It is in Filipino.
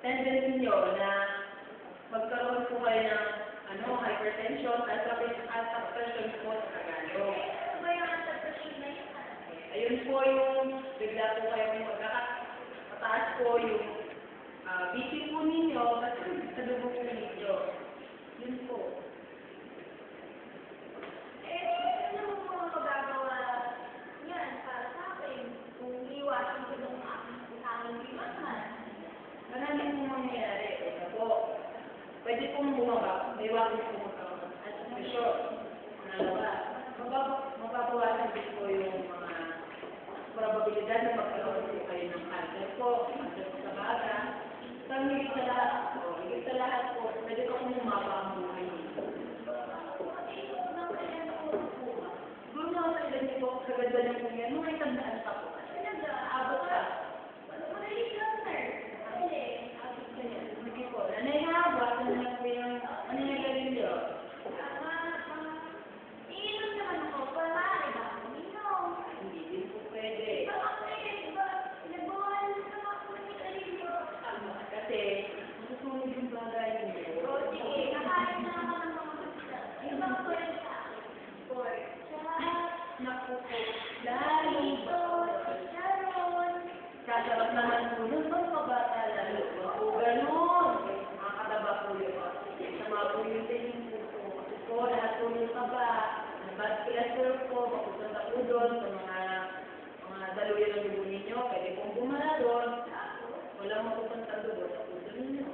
tendency nyo na magkaroon po kayo ng hypertension at alta pressure po sa Tagalog. Ano ba yung alta pressure na yun? Ayun po yung bigla po kayong mataas po yung BP po ninyo at sa dugo po ninyo. Yun po. Ano mo mga magagawa yan para sa akin kung iwasan ko ng aking limahan? Marami pong mangyayari. Ito po. Pwede pong bumaba. May wakil po magkaroon. At pressure. Pangalawa, mababawasan din po yung mga probabilidad na magkaroon po kayo ng cancer po. Cancer po sa baga. Higit sa lahat po, pwede pa kung bumaba ang buhay nito. Doon na sa ilan niyo po, kaganda ng po yan, mga itandaan pa po. Abot ka. Sige po, nanay na abot, ano na po yung, ano yung gawin niyo? Hindi din po pwede. Kasi, masusunod yung bagay niyo. Naku po, lalo ba? Kasarap naman po nun, magpabata lalo ba? O ganun. Makakataba po yun. Sama po yung tingin po po. Kasi po, lahat po yung taba. Ang bad cholesterol po, mapupunta po doon sa mga daluyan ng dugo ninyo. Pwede pong bumala doon. Walang mapupunta doon sa puso ninyo.